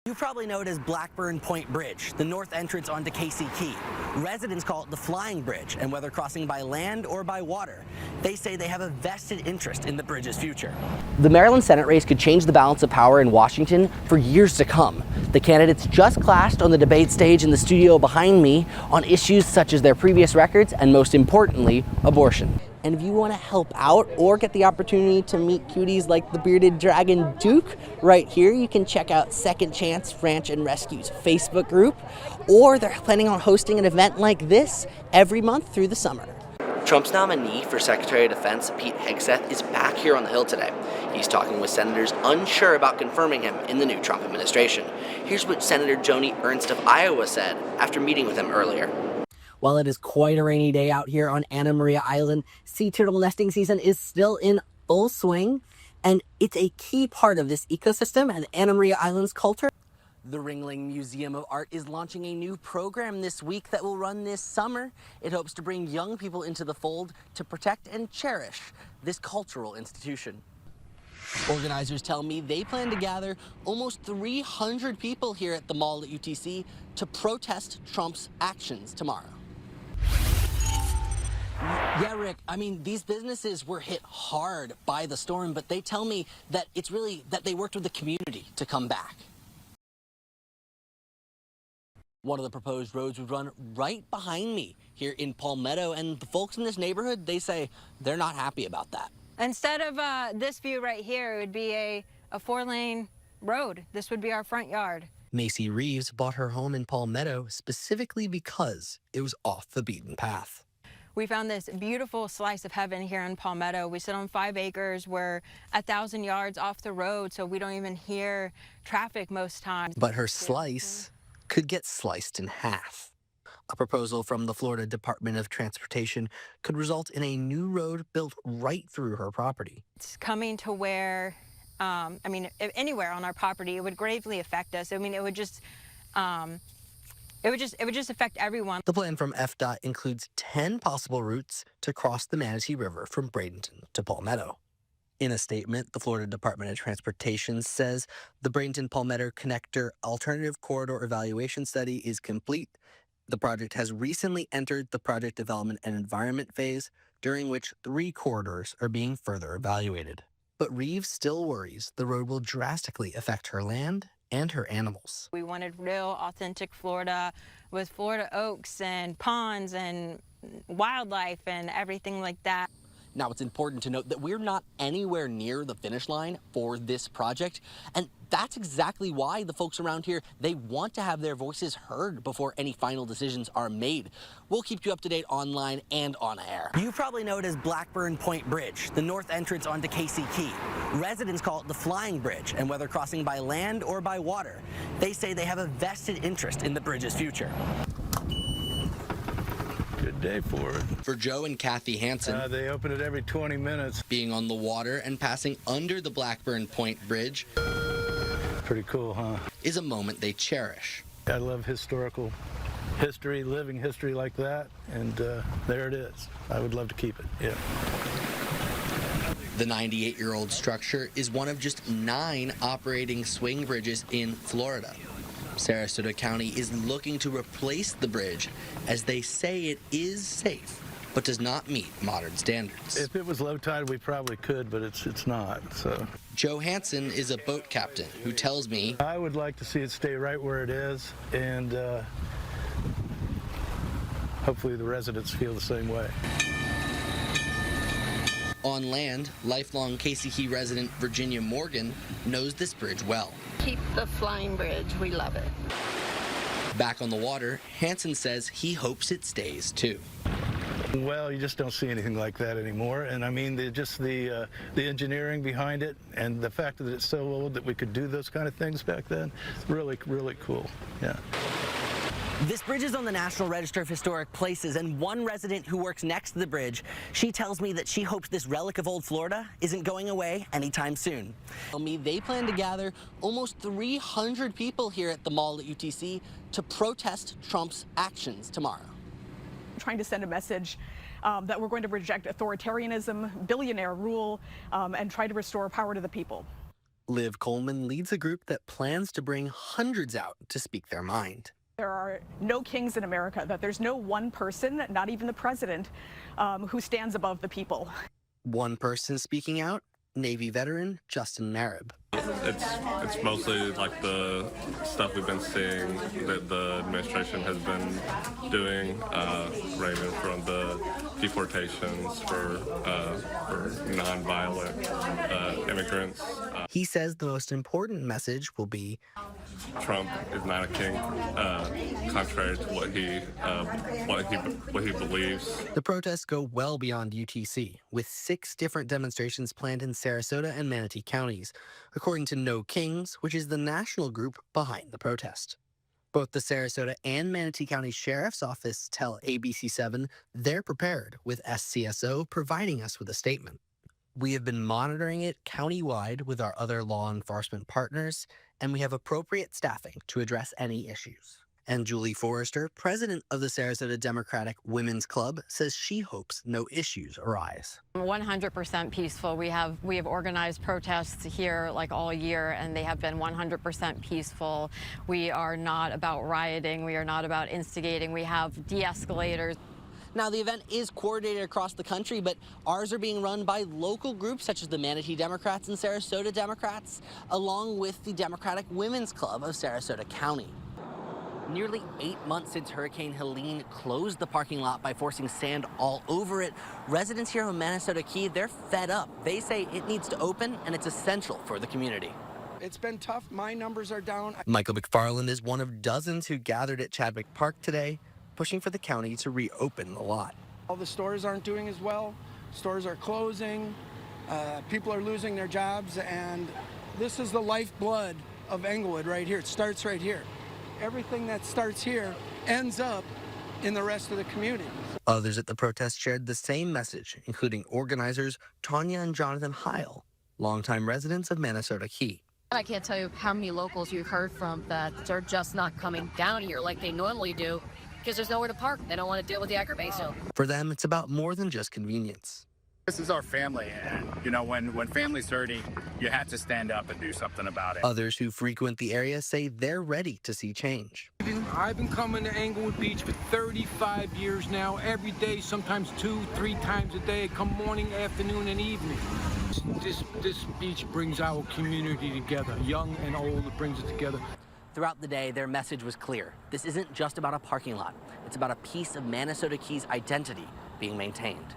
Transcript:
You probably know it as Blackburn Point Bridge, the north entrance onto Casey Key. Residents call it the Flying Bridge, and whether crossing by land or by water, they say they have a vested interest in the bridge's future. The Maryland Senate race could change the balance of power in Washington for years to come. The candidates just clashed on the debate stage in the studio behind me on issues such as their previous records and, most importantly, abortion. And if you want to help out or get the opportunity to meet cuties like the bearded dragon Duke right here, you can check out Second Chance Ranch and Rescue's Facebook group, or they're planning on hosting an event like this every month through the summer. Trump's nominee for Secretary of Defense, Pete Hegseth, is back here on the Hill today. He's talking with senators unsure about confirming him in the new Trump administration. Here's what Senator Joni Ernst of Iowa said after meeting with him earlier. While it is quite a rainy day out here on Anna Maria Island, sea turtle nesting season is still in full swing, and it's a key part of this ecosystem and Anna Maria Island's culture. The Ringling Museum of Art is launching a new program this week that will run this summer. It hopes to bring young people into the fold to protect and cherish this cultural institution. Organizers tell me they plan to gather almost 300 people here at the mall at UTC to protest Trump's actions tomorrow. Yeah, Rick, I mean, these businesses were hit hard by the storm, but they tell me that it's really that they worked with the community to come back. One of the proposed roads would run right behind me here in Palmetto, and the folks in this neighborhood, they say they're not happy about that. Instead of this view right here, it would be a 4-lane road. This would be our front yard. Macy Reeves bought her home in Palmetto specifically because it was off the beaten path. We found this beautiful slice of heaven here in Palmetto. We sit on 5 acres. We're 1,000 yards off the road, so we don't even hear traffic most times. But her slice could get sliced in half. A proposal from the Florida Department of Transportation could result in a new road built right through her property. It's coming to where, if anywhere on our property, it would gravely affect us. I mean, it would just affect everyone. The plan from FDOT includes 10 possible routes to cross the Manatee River from Bradenton to Palmetto. In a statement, the Florida Department of Transportation says the Bradenton-Palmetto Connector Alternative Corridor Evaluation Study is complete. The project has recently entered the project development and environment phase, during which 3 corridors are being further evaluated. But Reeves still worries the road will drastically affect her land and her animals. We wanted real, authentic Florida with Florida oaks and ponds and wildlife and everything like that. Now, it's important to note that we're not anywhere near the finish line for this project, and that's exactly why the folks around here, they want to have their voices heard before any final decisions are made. We'll keep you up to date online and on air. You probably know it as Blackburn Point Bridge, the north entrance onto Casey Key. Residents call it the Flying Bridge, and whether crossing by land or by water, they say they have a vested interest in the bridge's future. Good day for it. For Joe and Kathy Hansen, they open it every 20 minutes. being on the water and passing under the Blackburn Point Bridge Pretty cool, huh? is a moment they cherish. I love historical history, living history like that, and there it is. I would love to keep it, yeah. The 98-year-old structure is one of just 9 operating swing bridges in Florida. Sarasota County is looking to replace the bridge as they say it is safe, but does not meet modern standards. If it was low tide, we probably could, but it's not, so. Joe Hansen is a boat captain who tells me, I would like to see it stay right where it is, and hopefully the residents feel the same way. On land, lifelong Casey Key resident Virginia Morgan knows this bridge well. Keep the Flying Bridge. We love it. Back on the water, Hansen says he hopes it stays too. Well, you just don't see anything like that anymore, and I mean, the engineering behind it and the fact that it's so old that we could do those kind of things back then, really, really cool, yeah. This bridge is on the National Register of Historic Places, and one resident who works next to the bridge, she tells me that she hopes this relic of old Florida isn't going away anytime soon. Tell me they plan to gather almost 300 people here at the mall at UTC to protest Trump's actions tomorrow. Trying to send a message that we're going to reject authoritarianism, billionaire rule, and try to restore power to the people. Liv Coleman leads a group that plans to bring hundreds out to speak their mind. There are no kings in America, that there's no one person, not even the president, who stands above the people. One person speaking out, Navy veteran Justin Narib. It's mostly like the stuff we've been seeing that the administration has been doing, ranging from the deportations for nonviolent immigrants. He says the most important message will be Trump is not a king, contrary to what he believes. the protests go well beyond UTC, with 6 different demonstrations planned in Sarasota and Manatee counties, according to No Kings, which is the national group behind the protest. Both the Sarasota and Manatee County Sheriff's Office tell ABC7 they're prepared, with SCSO providing us with a statement. We have been monitoring it countywide with our other law enforcement partners, and we have appropriate staffing to address any issues. And Julie Forrester, president of the Sarasota Democratic Women's Club, says she hopes no issues arise. 100% peaceful. We have organized protests here like all year, and they have been 100% peaceful. We are not about rioting. We are not about instigating. We have de-escalators. Now, the event is coordinated across the country, but ours are being run by local groups such as the Manatee Democrats and Sarasota Democrats, along with the Democratic Women's Club of Sarasota County. Nearly 8 months since Hurricane Helene closed the parking lot by forcing sand all over it, residents here in Minnesota Key, they're fed up. They say it needs to open, and it's essential for the community. It's been tough. My numbers are down. Michael McFarland is one of dozens who gathered at Chadwick Park today, pushing for the county to reopen the lot. All the stores aren't doing as well. Stores are closing. People are losing their jobs, and this is the lifeblood of Englewood right here. It starts right here. Everything that starts here ends up in the rest of the community. Others at the protest shared the same message, including organizers Tanya and Jonathan Heil, longtime residents of Minnesota Key. I can't tell you how many locals you've heard from that they're just not coming down here like they normally do because there's nowhere to park. They don't want to deal with the aggravation. For them, it's about more than just convenience. This is our family, and you know, when family's hurting, you have to stand up and do something about it. Others who frequent the area say they're ready to see change. I've been coming to Englewood Beach for 35 years now, every day, sometimes 2-3 times a day, come morning, afternoon, and evening. This beach brings our community together, young and old, it brings it together. Throughout the day, their message was clear. This isn't just about a parking lot. It's about a piece of Minnesota Key's identity being maintained.